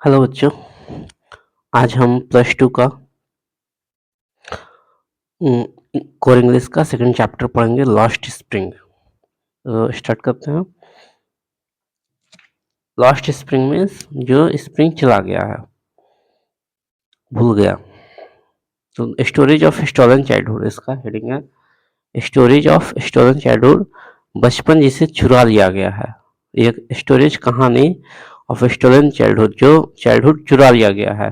Hello बच्चों, आज हम प्लस टू का कोर इंग्लिश का सेकंड चैप्टर पढ़ेंगे लॉस्ट स्प्रिंग। तो स्टार्ट करते हैं। लॉस्ट स्प्रिंग मीन्स जो स्प्रिंग चला गया है, भूल गया। तो स्टोरीज ऑफ स्टोलन चाइल्डहुड इसका हेडिंग है। स्टोरीज ऑफ स्टोलन चाइल्डहुड, बचपन जिसे चुरा लिया गया है। एक स्टोरेज कहानी ऑफ स्टोलन चाइल्डहुड, जो चाइल्डहुड चुरा लिया गया है,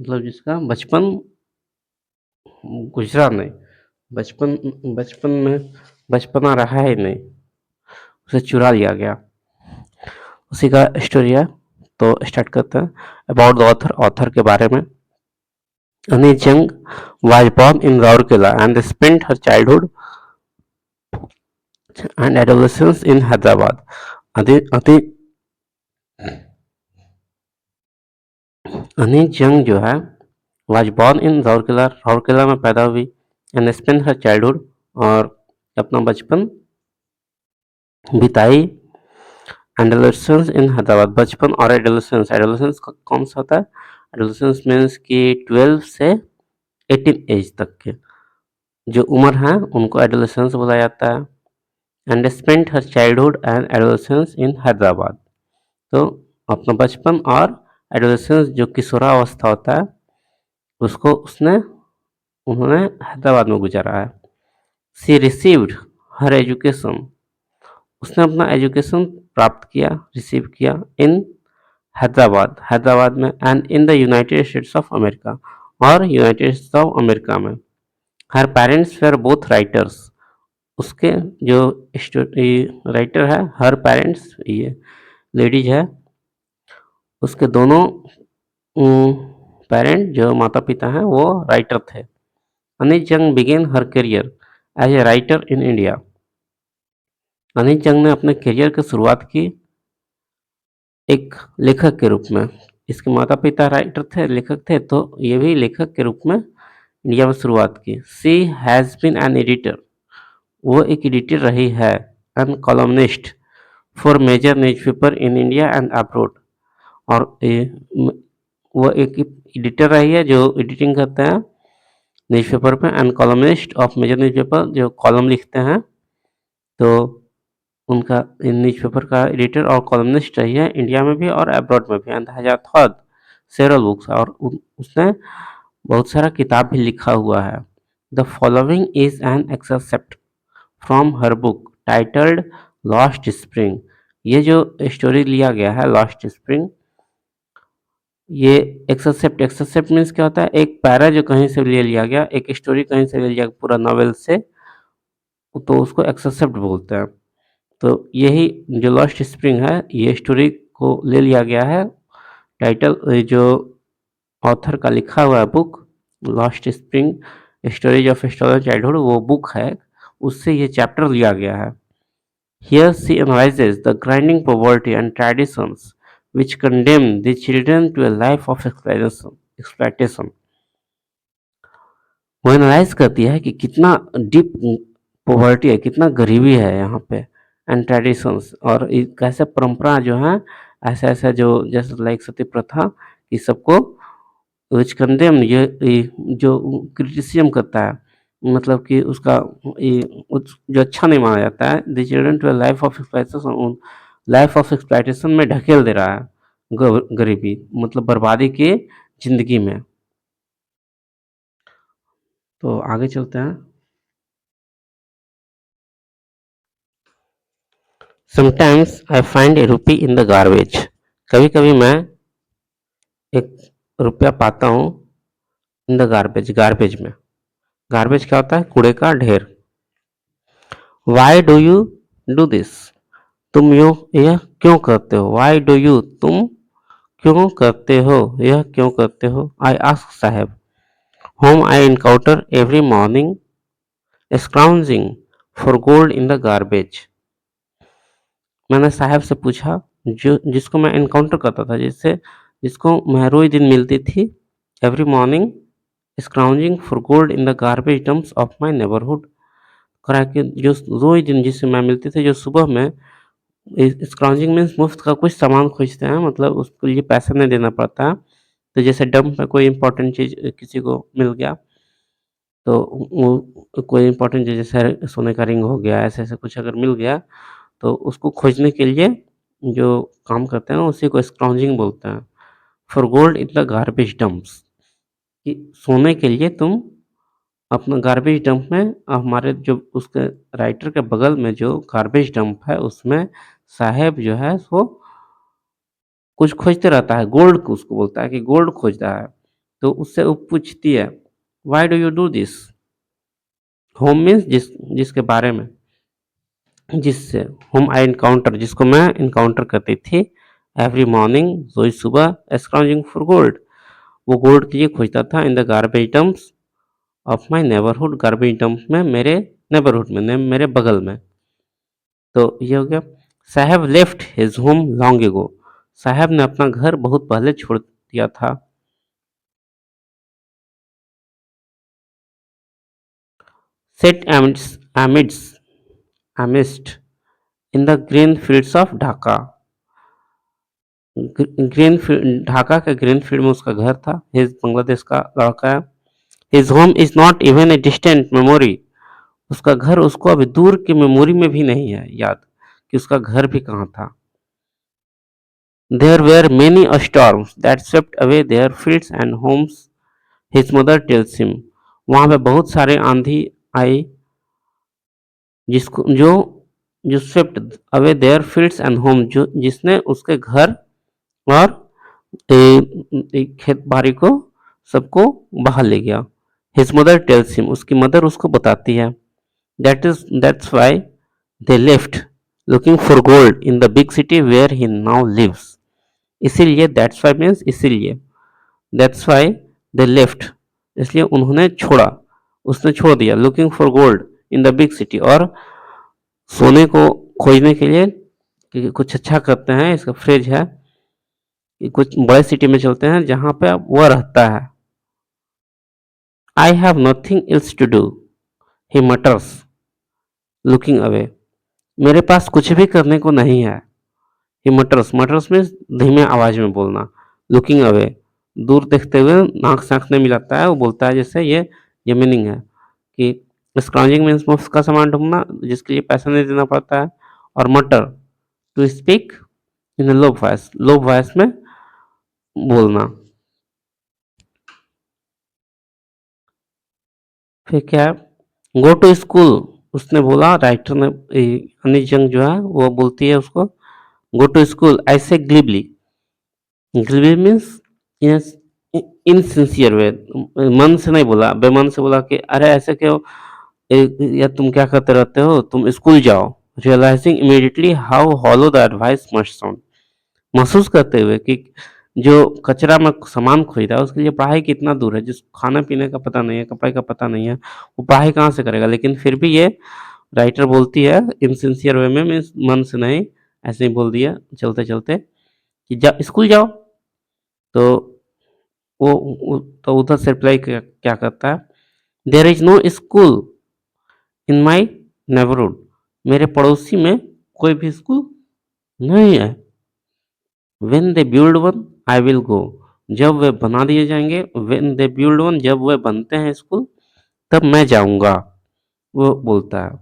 मतलब जिसका बचपन गुजरा नहीं, बचपन बचपन में बचपना रहा ही नहीं, उसे चुरा लिया गया, उसी का स्टोरी है। तो स्टार्ट करते हैं। अबाउट द ऑथर, ऑथर के बारे में। अनी जंग was born in Rourkela and spent her childhood and adolescence in Hyderabad. अनी अनी अनी जंग जो है was born in Rourkela, Rourkela में पैदा हुई, and spent her childhood, और अपना बचपन बिताई, एडोलेसेंस इन हैदराबाद। बचपन और एडोलेसेंस, एडोलेसेंस कौन सा होता है? एडोलेसेंस मीन्स कि 12 से 18 एज तक के जो उम्र है उनको एडोलेसेंस बोला जाता है। And spent her childhood and adolescence in Hyderabad. तो अपना बचपन और एडोलेसेंस जो किशोरावस्था होता है उसको उन्होंने हैदराबाद में गुजारा है। सी रिसीव्ड हर एजुकेशन, उसने अपना एजुकेशन प्राप्त किया, रिसीव किया इन हैदराबाद, हैदराबाद में, and in the United states of America, और यूनाइटेड स्टेट्स ऑफ अमेरिका में। हर पेरेंट्स वेर बोथ राइटर्स, उसके जो राइटर है, हर पेरेंट्स ये लेडीज है, उसके दोनों पेरेंट जो माता पिता हैं वो राइटर थे। Anil Jung began her career as a writer in India. Anil Jung ने अपने करियर की शुरुआत की एक लेखक के रूप में। इसके माता पिता राइटर थे, लेखक थे, तो ये भी लेखक के रूप में इंडिया में शुरुआत की। She has been an editor, वो एक एडिटर रही है, an columnist for major newspaper in India and abroad, और वो एक एडिटर रही है जो एडिटिंग करते हैं न्यूज़पेपर पे, and columnist of major newspaper, जो कॉलम लिखते हैं, तो उनका न्यूज़पेपर का एडिटर और कॉलमनिस्ट रही है इंडिया में भी और अब्रॉड में भी। And has authored several books, और उसने बहुत सारा किताब भी लिखा हुआ है। The following is an except from her book titled Lost Spring. ये जो स्टोरी लिया गया है लॉस्ट स्प्रिंग, ये एक्सेप्ट मीन्स क्या होता है? एक पैरा जो कहीं से ले लिया गया, एक स्टोरी कहीं से ले लिया गया पूरा नॉवेल से, तो उसको एक्सेप्ट बोलते हैं। तो यही जो लॉस्ट स्प्रिंग है, ये स्टोरी को ले लिया गया है। टाइटल जो ऑथर का लिखा हुआ है book Lost Spring stories of stolen childhood, वो बुक है, उससे ये चैप्टर लिया गया है। Here she analyses the grinding poverty and traditions which condemn the children to a life of exploitation। वो एनालाइज करती है कि कितना डीप पॉवर्टी है, कितना गरीबी है यहाँ पे, एंड ट्रेडिशंस, और कैसे परंपरा जो है, ऐसा ऐसा जो जैसे लाइक सती प्रथा, इस सबको विच कंडेम, ये जो क्रिटिसिज्म करता है, मतलब कि उसका जो अच्छा नहीं माना जाता है, the children to life of exploitation, life of exploitation में ढकेल दे रहा है, गरीबी मतलब बर्बादी की जिंदगी में। तो आगे चलते हैं। Sometimes I find A rupee in the garbage, कभी कभी मैं एक रुपया पाता हूँ इन द गार्बेज, गार्बेज में। गार्बेज क्या होता है? कूड़े का ढेर। Why do you do this, तुम यह क्यों करते हो? वाई डू यू, तुम क्यों करते हो, यह क्यों करते हो? I ask Saheb, whom I encounter every morning scrounging for gold in the garbage. मैंने साहब से पूछा, जो जिसको मैं एनकाउंटर करता था, जिसको मैं रोज दिन मिलती थी, every morning scrounging for gold in the garbage dumps of my neighbourhood, करा कि जो रोज दिन जिससे मैं मिलती थी, जो सुबह में स्क्राउजिंग मीन्स मुफ्त का कुछ सामान खोजते हैं, मतलब उसके लिए पैसा नहीं देना पड़ता है। तो जैसे डंप में कोई इम्पोर्टेंट चीज़ किसी को मिल गया, तो वो कोई इम्पोर्टेंट चीज़ जैसे सोने का रिंग हो गया, ऐसे-ऐसे कुछ अगर मिल गया, तो उसको खोजने के लिए जो काम करते हैं उसी को स्क्राउजिंग बोलते हैं। For gold in the garbage dumps, कि सोने के लिए तुम अपना गार्बेज डंप में, हमारे जो उसके राइटर के बगल में जो गार्बेज डंप है उसमें साहेब जो है सो कुछ खोजते रहता है, गोल्ड को उसको बोलता है कि गोल्ड खोज रहा है। तो उससे वो पूछती है, why do you do this? Home means जिसके बारे में, जिससे, होम आई एनकाउंटर जिसको मैं एनकाउंटर करती थी एवरी मॉर्निंग, रोज सुबह स्क्राउजिंग फॉर गोल्ड, वो गोल्ड के लिए खोजता था in the garbage dumps of my neighbourhood, garbage dump में, मेरे नेबरहुड में, मेरे बगल में। तो ये हो गया। साहब left his home long ago, साहब ने अपना घर बहुत पहले छोड़ दिया था। Set amidst in the green fields of Dhaka, green field, Dhaka के ग्रीन फील्ड में उसका घर था। हिज, बांग्लादेश का लड़का है। His home is not even a distant memory, उसका घर उसको अभी दूर की मेमोरी में भी नहीं है याद कि उसका घर भी कहाँ था। There were many storms that swept away their fields and homes, his mother tells him, वहां पे बहुत सारे आंधी आई जिसको जो जो swept away their fields and home, जो जिसने उसके घर और खेत बाड़ी को सबको बहा ले गया। हिज मदर टेल्स हिम, उसकी मदर उसको बताती है, that's why they left looking for gold in the big city where he now lives, इसीलिए, दैट्स वाई मीन्स इसीलिए, दैट्स वाई दे लेफ्ट, इसलिए उन्होंने छोड़ा, उसने छोड़ दिया, looking for gold in the big city, और सोने को खोजने के लिए कि कुछ अच्छा करते हैं, इसका फ्रेज है कि कुछ बड़े सिटी में चलते हैं जहाँ पे वह रहता है। I have nothing else to do, he mutters looking away, मेरे पास कुछ भी करने को नहीं है। ही मटर्स, मटर्स में धीमे आवाज में बोलना, लुकिंग अवे दूर देखते हुए, नाक से आँख नहीं मिलाता है, वो बोलता है जैसे ये मीनिंग है कि स्क्राउजिंग मीन्स मुफ्त का सामान ढूंढना जिसके लिए पैसा नहीं देना पड़ता है, और mutter to speak in low voice में बोलना। फिर क्या है, गो टू स्कूल, उसने बोला, राइटर ने, अनिल जंग जो है वो बोलती है उसको, गो टू स्कूल ऐसे ग्लिबली, ग्लिबली मीन्स इनसिंसियर वे, मन से नहीं बोला, बेमन से बोला कि अरे ऐसे क्यों, या तुम क्या करते रहते हो, तुम स्कूल जाओ। Realising immediately how hollow the advice must sound, महसूस करते हुए कि जो कचरा में सामान खरीदा है उसके लिए पढ़ाई कितना दूर है, जिस खाने पीने का पता नहीं है, कपड़े का पता नहीं है, वो पढ़ाई कहाँ से करेगा। लेकिन फिर भी ये राइटर बोलती है इनसिंसियर वे में, मीन्स मन से नहीं, ऐसे ही बोल दिया चलते चलते कि जा स्कूल जाओ। तो तो उधर से रिप्लाई क्या करता है, there is no school in my neighbourhood, मेरे पड़ोसी में कोई भी स्कूल नहीं है। When they build one I will go, जब वे बना दिए जाएंगे, व्हेन दे बिल्ड वन, जब वे बनते हैं स्कूल, तब मैं जाऊंगा, वो बोलता है।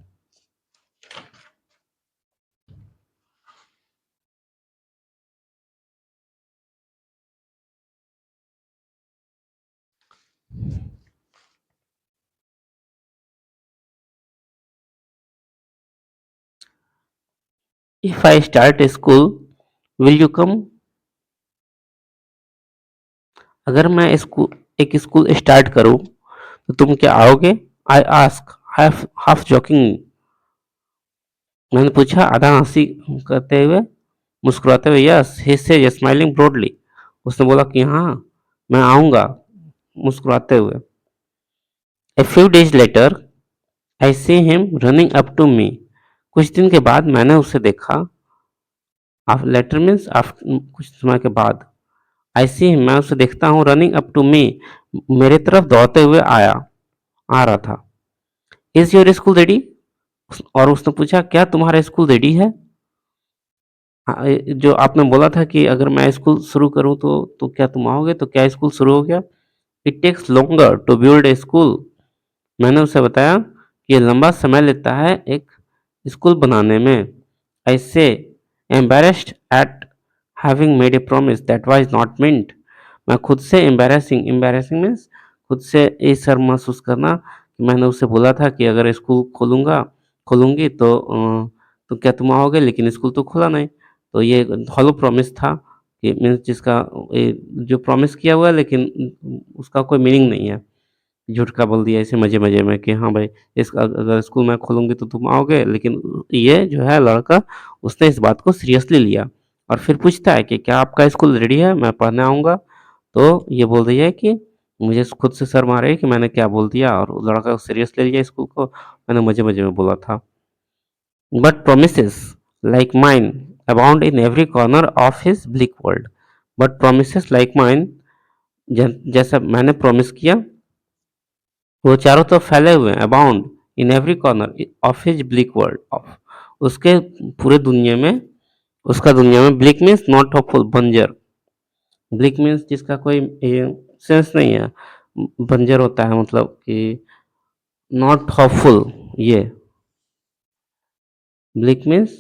If I start school will you come, अगर मैं एक स्कूल स्टार्ट करूं तो तुम क्या आओगे? I ask half half joking, मैंने पूछा आधा हंसी करते हुए, मुस्कुराते हुए। Yes he said smiling broadly, उसने बोला कि हाँ मैं आऊंगा, मुस्कुराते हुए। A few days later I see him running up to me, कुछ दिन के बाद मैंने उसे देखा, लेटर मीन्स कुछ समय के बाद, आई सी हिम, मैं उसे देखता हूँ, रनिंग अप टू मी, मेरे तरफ दौड़ते हुए आ रहा था। इज योर स्कूल रेडी, और उसने पूछा क्या तुम्हारा स्कूल रेडी है? जो आपने बोला था कि अगर मैं स्कूल शुरू करूँ तो क्या तुम आओगे? तो क्या स्कूल शुरू हो गया? It takes longer to build a school. मैंने उसे बताया कि ये लंबा समय लेता है एक स्कूल बनाने में। आई से embarrassed eight having made a promise that was not meant. मैं खुद से एम्बैरेसिंग मीन्स खुद से ये शर्म महसूस करना कि मैंने उसे बोला था कि अगर स्कूल खोलूंगी तो क्या तुम आओगे, लेकिन स्कूल तो खुला नहीं। तो ये हॉलो प्रॉमिस था कि मीन्स जिसका जो प्रॉमिस किया हुआ है लेकिन उसका कोई मीनिंग नहीं है। झूठ का बोल दिया ऐसे मज़े-मज़े में कि हाँ भाई, इस अगर स्कूल मैं खोलूँगी तो तुम आओगे, लेकिन ये जो है लड़का, उसने इस बात को सीरियसली लिया और फिर पूछता है कि क्या आपका स्कूल रेडी है? मैं पढ़ने आऊँगा। तो ये बोल रही है कि मुझे खुद से शर्म आ रही है कि मैंने क्या बोल दिया, और वो लड़का सीरियसली लिया स्कूल को, मैंने मज़े-मज़े में बोला था। But promises like mine abound in every corner of his bleak world. But promises like mine, जैसा मैंने प्रॉमिस किया, वो चारों तरफ फैले हुए हैं, abound in every corner of his bleak world, of उसके पूरे दुनिया में, उसका दुनिया में, ब्लिक मीन्स नॉट होपफुल, बंजर। ब्लिक मीन्स जिसका कोई सेंस नहीं है, बंजर होता है मतलब कि नॉट होपफुल। ये bleak means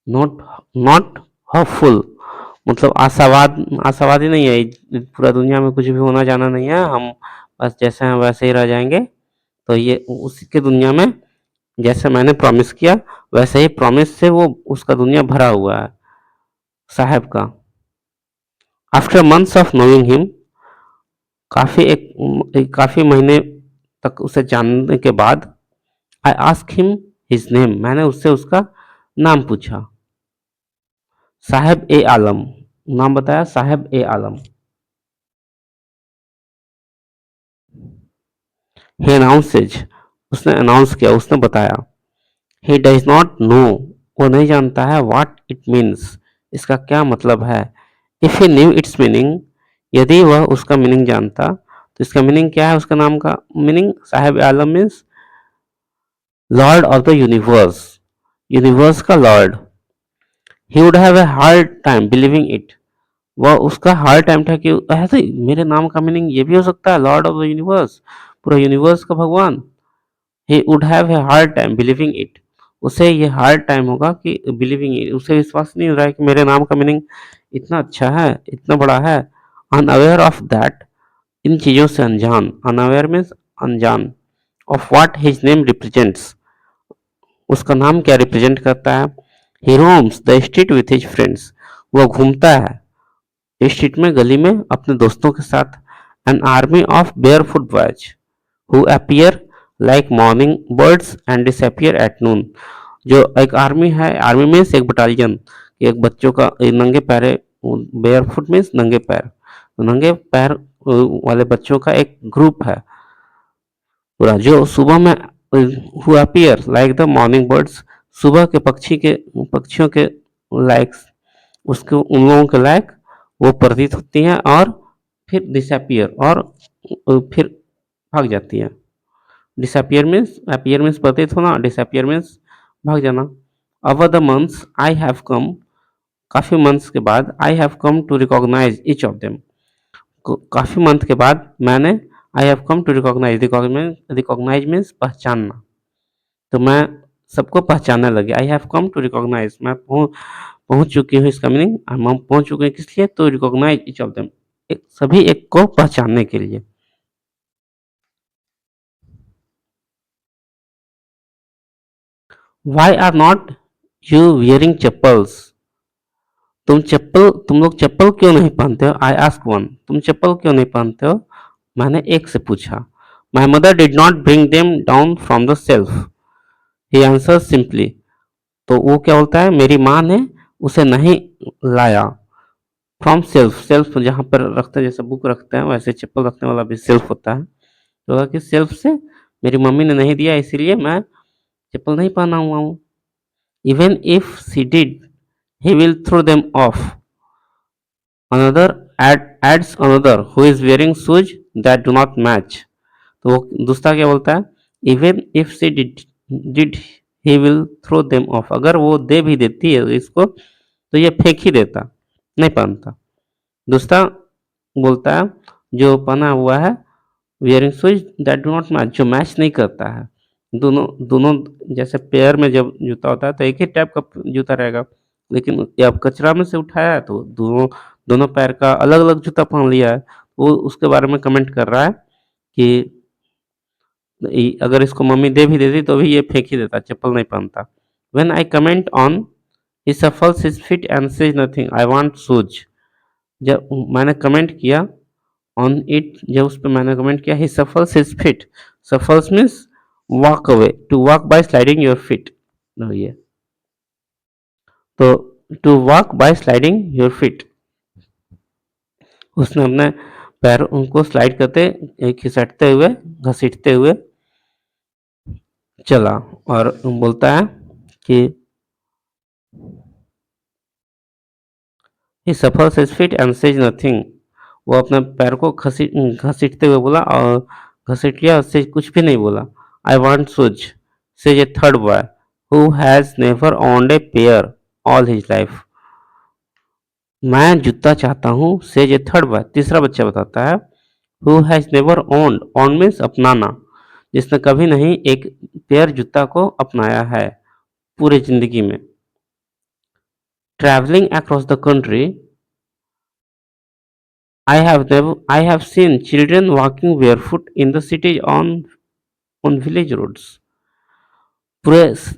not not hopeful, मतलब आशावादी नहीं है। पूरा दुनिया में कुछ भी होना जाना नहीं है, हम बस जैसे हैं वैसे ही रह जाएंगे। तो ये उसके दुनिया में जैसे मैंने प्रॉमिस किया वैसे ही प्रॉमिस से वो उसका दुनिया भरा हुआ है, साहब का। After months of knowing him, काफी महीने तक उसे जानने के बाद, I ask him his name, मैंने उससे उसका नाम पूछा। साहब ए आलम, नाम बताया साहब ए आलम। ही अनाउंसेज, उसने अनाउंस किया, उसने बताया। ही डज नॉट नो, वो नहीं जानता है। व्हाट इट मीन्स, इसका क्या मतलब है। If he new it's meaning, यदि वह उसका मीनिंग जानता, तो इसका मीनिंग क्या है, उसका नाम का meaning. Saheb Alam means lord of the universe, universe का lord. He would have a hard time believing it, वह उसका हार्ड टाइम था कि ऐसे मेरे नाम का मीनिंग ये भी हो सकता है, लॉर्ड ऑफ द यूनिवर्स, पूरा यूनिवर्स का भगवान। ही would have a hard time believing it, उसे ये हार्ड टाइम होगा कि बिलीविंग इट, उसे विश्वास नहीं हो रहा है कि मेरे नाम का मीनिंग इतना अच्छा है, इतना बड़ा है। अनअवेयर ऑफ दैट, इन चीज़ों से अनजान, अनअवेयर मीन्स अनजान, of what his name represents, उसका नाम क्या रिप्रेजेंट करता है। He roams the street with his friends, वो घूमता है स्ट्रीट में, गली में अपने दोस्तों के साथ। An army of barefoot boys who appear like morning birds and disappear at noon, जो एक आर्मी है, आर्मी मीन्स एक बटालियन, एक बच्चों का नंगे पैर, बेयरफुट मीन्स नंगे पैर, तो नंगे पैर वाले बच्चों का एक ग्रुप है पूरा, जो सुबह में who appear like the morning birds, सुबह के पक्षियों के लाइक, उसके उन लोगों के लायक वो प्रतीत होती हैं, और फिर डिसअपीयर, और फिर भाग जाती है। डिसअपीयर मीन्स, अपीयर मीन्स प्रतीत होना, डिसअपीयर मीन्स भाग जाना। Over the months I have come, काफ़ी मंथ्स के बाद, I have come to recognise each of them, काफ़ी मंथ के बाद मैंने, I have come to recognise, recognise means पहचानना, तो मैं सबको पहचानने लगी। I have come to recognise, मैं पहुंच चुकी हूँ, इसका मीनिंग हम पहुंच चुके हैं किस लिए, तो रिकॉग्नाइज ईच ऑफ देम, सभी एक को पहचानने के लिए। Why are not you wearing chappals, तुम लोग चप्पल क्यों नहीं पहनते हो। आई आस्क वन, तुम चप्पल क्यों नहीं पहनते हो, मैंने एक से पूछा। My mother did not bring them down from the self, he answer simply, तो वो क्या बोलता है, मेरी माँ ने उसे नहीं लाया। फ्रॉम सेल्फ, सेल्फ जहाँ पर रखते हैं, जैसे बुक रखते हैं वैसे चप्पल रखने वाला भी सेल्फ होता है, तो कि सेल्फ से मेरी मम्मी ने नहीं दिया, इसीलिए मैं चप्पल नहीं पहना हुआ हूँ। Even if she did he will throw them off, another adds another who is wearing shoes that do not match, तो वो दूसरा क्या बोलता है, even if she did he will throw them off, अगर वो दे भी देती है इसको, तो ये फेंक ही देता, नहीं पहनता। दूसरा बोलता है जो पहना हुआ है wearing shoes that do not match, जो मैच नहीं करता है। दोनों दोनों जैसे पेयर में जब जूता होता है तो एक ही टाइप का जूता रहेगा, लेकिन ये अब कचरा में से उठाया है तो दोनों दोनों पैर का अलग अलग जूता पहन लिया है। वो उसके बारे में कमेंट कर रहा है कि अगर इसको मम्मी दे भी देती तो भी ये फेंक ही देता, चप्पल नहीं पहनता। When I comment on he shuffles his feet and says nothing I want shoes, जब मैंने कमेंट किया ऑन इट, जब उस पे मैंने कमेंट किया he shuffles his feet, shuffles means walk away, to walk by sliding your feet, ये तो to walk by sliding your feet, उसने अपने पैरों को स्लाइड करते खिसकते हुए घसीटते हुए चला। और बोलता है कि he shuffles his feet and says nothing, वो अपने पैर को घसीटते हुए बोला और घसीट लिया, उससे कुछ भी नहीं बोला। आई want shoes says A third boy who has never owned a pair all his life, मैं जूता चाहता हूँ सेज ए थर्ड बॉय, तीसरा बच्चा बताता है who has never owned, owned means अपनाना, जिसने कभी नहीं एक पेयर जूता को अपनाया है पूरी जिंदगी में। Travelling across the country I have seen children walking barefoot in the cities on village roads. पूरे इस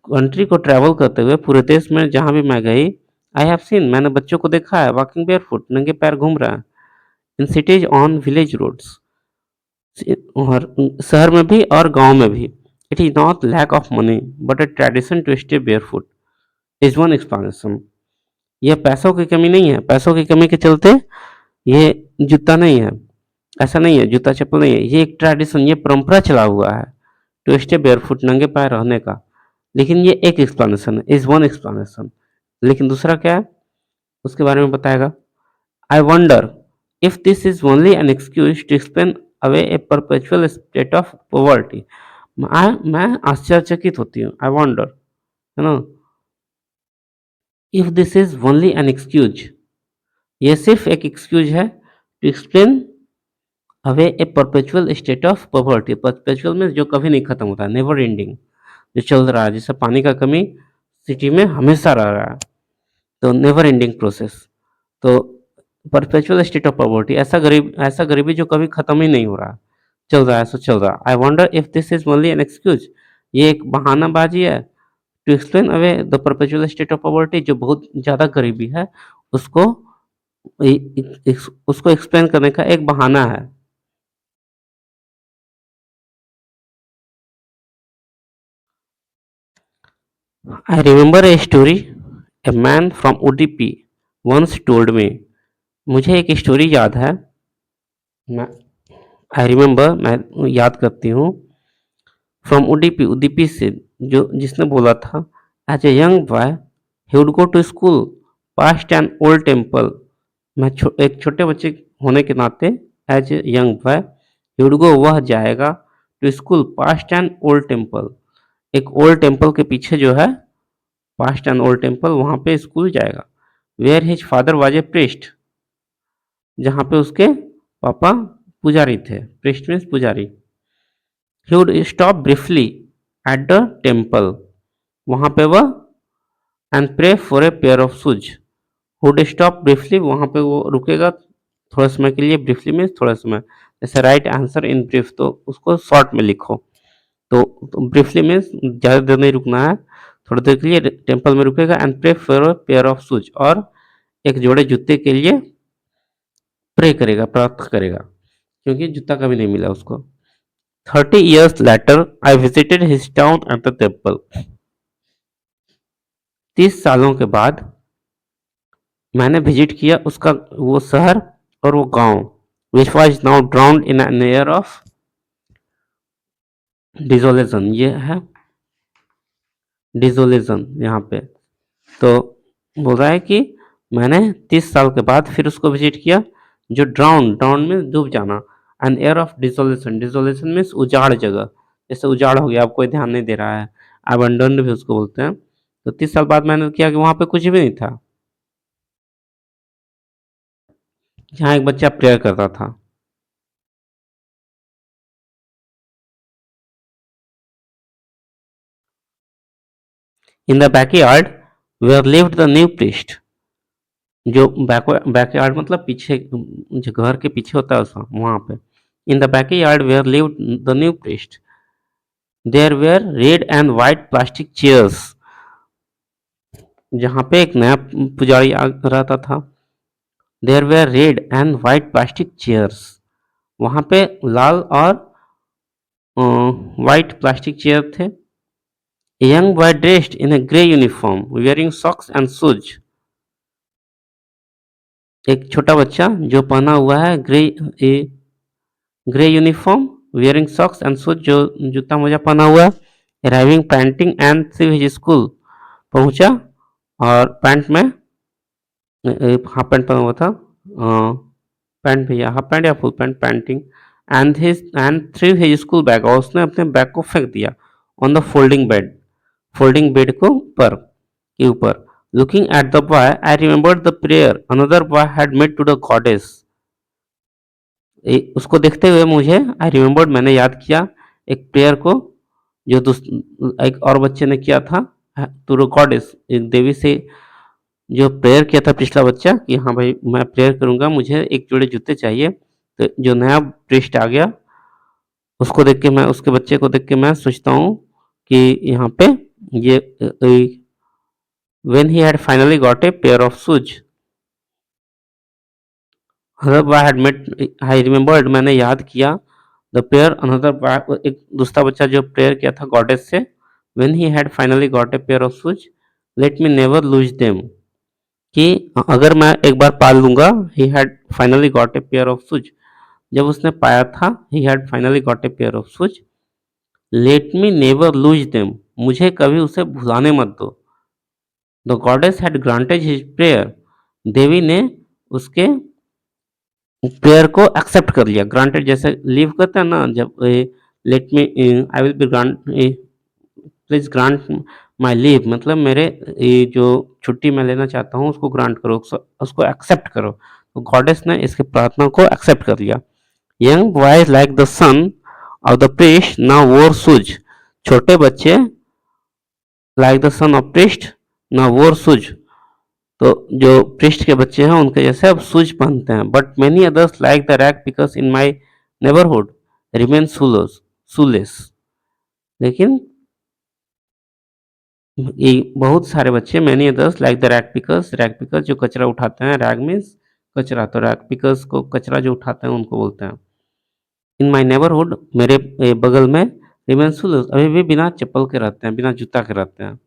कंट्री को ट्रैवल करते हुए पूरे देश में जहाँ भी मैं गई, आई हैव सीन, मैंने बच्चों को देखा है वॉकिंग बेयरफुट, नंगे पैर घूम रहा है, in cities on village roads, और शहर में भी और गांव में भी। It is not lack of money but a tradition to stay barefoot is one explanation. यह पैसों की कमी नहीं है, पैसों की कमी के चलते ये जूता नहीं है, ऐसा नहीं है, जूता चप्पल नहीं है, ये एक ट्रेडिशन, ये परंपरा चला हुआ है टू स्टे बेयरफुट, नंगे पैर रहने का। लेकिन ये एक एक्सप्लेनेशन है, इज वन एक्सप्लेनेशन। लेकिन दूसरा क्या है उसके बारे में बताएगा। I wonder if this is only an excuse to explain away a perpetual state of poverty. मैं आश्चर्यचकित होती हूँ, आई वंडर, है ना, if this is only an excuse, ये सिर्फ एक एक्सक्यूज है to explain away a perpetual state of poverty, perpetual में जो कभी नहीं खत्म होता, नेवर एंडिंग, जो चल रहा है, जैसे पानी का कमी सिटी में हमेशा रह रहा है, तो नेवर एंडिंग प्रोसेस, तो परपेचुअल स्टेट ऑफ पॉवर्टी, ऐसा गरीबी जो कभी खत्म ही नहीं हो रहा, चल रहा है सो चल रहा। I wonder if this is only an excuse, ये एक बहानाबाजी है to explain away the perpetual state of poverty, जो बहुत ज़्यादा गरीबी है उसको उसको एक्सप्लेन करने का एक बहाना है। I remember a story a man from Udupi once told me, मुझे एक स्टोरी याद है, मैं आई रिमेम्बर, मैं याद करती हूँ, फ्रॉम उडुपी, उडुपी से, जो जिसने बोला था as a young boy he would go to school past an old temple, मैं एक छोटे बच्चे होने के नाते as a young boy he would go, वह जाएगा to school past an old temple, एक ओल्ड टेम्पल के पीछे जो है पास्ट एन ओल्ड टेम्पल, वहाँ पे स्कूल जाएगा। Where his father was a priest, जहाँ पे उसके पापा पुजारी थे, प्रीस्ट मीन्स पुजारी। He would stop briefly at the temple, वहाँ पे वह and pray for a pair of shoes, would stop briefly, वहाँ पे वो रुकेगा थोड़ा समय के लिए, ब्रीफली मीन्स थोड़ा समय, जैसे राइट आंसर इन ब्रीफ, तो उसको शॉर्ट में लिखो, तो ब्रीफली मीन्स ज़्यादा देर नहीं रुकना है, थोड़ी देर के लिए टेम्पल में रुकेगा and pray for a pair of shoes, और एक जोड़े जूते के लिए प्रे करेगा, प्रार्थना करेगा, क्योंकि जूता कभी नहीं मिला उसको। 30 years later I visited his town eight the temple, 30 सालों के बाद मैंने विजिट किया उसका वो शहर और वो गांव, which was now drowned in an air of desolation, ये है डिजोलेशन यहाँ पे। तो बोल रहा है कि मैंने 30 साल के बाद फिर उसको विजिट किया, जो ड्राउन, ड्राउन में डूब जाना, एन एयर ऑफ डिसोलेशन, डिसोलेशन मीन्स उजाड़ जगह, जैसे उजाड़ हो गया, अब कोई ध्यान नहीं दे रहा है, अबंडन भी उसको बोलते हैं, तो 30 साल बाद मैंने किया कि वहाँ पे कुछ भी नहीं था। जहाँ एक बच्चा प्रेयर करता था। In the backyard where lived the new priest. जो बैकयार्ड मतलब पीछे, जो घर के पीछे होता है उसका, वहाँ पे। In the backyard where lived the new priest. There were red and white plastic chairs. जहाँ पे एक नया पुजारी रहता था। There were red and white plastic chairs. वहाँ पे लाल और व्हाइट प्लास्टिक चेयर थे। A young boy dressed in a grey uniform, wearing socks and shoes. एक छोटा बच्चा जो पहना हुआ है grey uniform, wearing socks and shoes, जो जूता मोजा पहना हुआ है, arriving panting and through his school, पहुंचा और पैंट में हाफ पैंट पहना हुआ था, पैंट भैया हाफ पैंट या full pant, painting and through his school bag, और उसने अपने बैग को फेंक दिया ऑन द फोल्डिंग बेड को ऊपर के ऊपर। Looking at the boy I remembered the prayer another boy had made to the goddess. उसको देखते हुए मुझे आई रिमेंबर्ड, मैंने याद किया एक प्रेयर को जो एक और बच्चे ने किया था टू द गॉडेस, एक देवी से जो प्रेयर किया था पिछला बच्चा कि हाँ भाई मैं प्रेयर करूंगा, मुझे एक जोड़े जूते चाहिए। तो जो नया प्रीस्ट आ गया उसको देख के मैं, उसके बच्चे को देख के मैं सोचता हूँ कि यहाँ पे ये when he had finally got a pair of shoes, another boy had met, I remembered, मैंने याद किया द पेयर अनदर बॉय, एक दूसरा बच्चा जो प्रेयर किया था गॉडेस से, when he had finally got a pair of shoes, let me never lose them, कि अगर मैं एक बार पा लूंगा, he had finally got a pair of shoes, जब उसने पाया था he had finally got a pair of shoes, let me never lose them, मुझे कभी उसे भुलाने मत दो। The goddess had granted his prayer, देवी ने उसके प्रेयर को एक्सेप्ट कर लिया। ग्रांटेड जैसे लीव करते हैं ना, जब let me I will be grant, please grant my leave, मतलब मेरे जो छुट्टी मैं लेना चाहता हूँ उसको ग्रांट करो, उसको एक्सेप्ट करो। तो गॉडेस ने इसके प्रार्थना को एक्सेप्ट कर लिया। Young boys like the son of the priest now वोर शूज, छोटे बच्चे like the son of priest now वोर शूज, तो जो प्रीस्ट के बच्चे हैं उनके जैसे अब शूज पहनते हैं। But many others like the rag pickers in my neighbourhood remain shoelace, लेकिन ये बहुत सारे बच्चे, many others like the rag pickers जो कचरा उठाते हैं, रैग मीन्स कचरा, तो रैग पिकर्स को कचरा जो उठाते हैं उनको बोलते हैं। इन माई नेबरहुड, मेरे बगल में, रिमेन शूलेस, अभी भी बिना चप्पल के रहते हैं, बिना जूता के रहते हैं।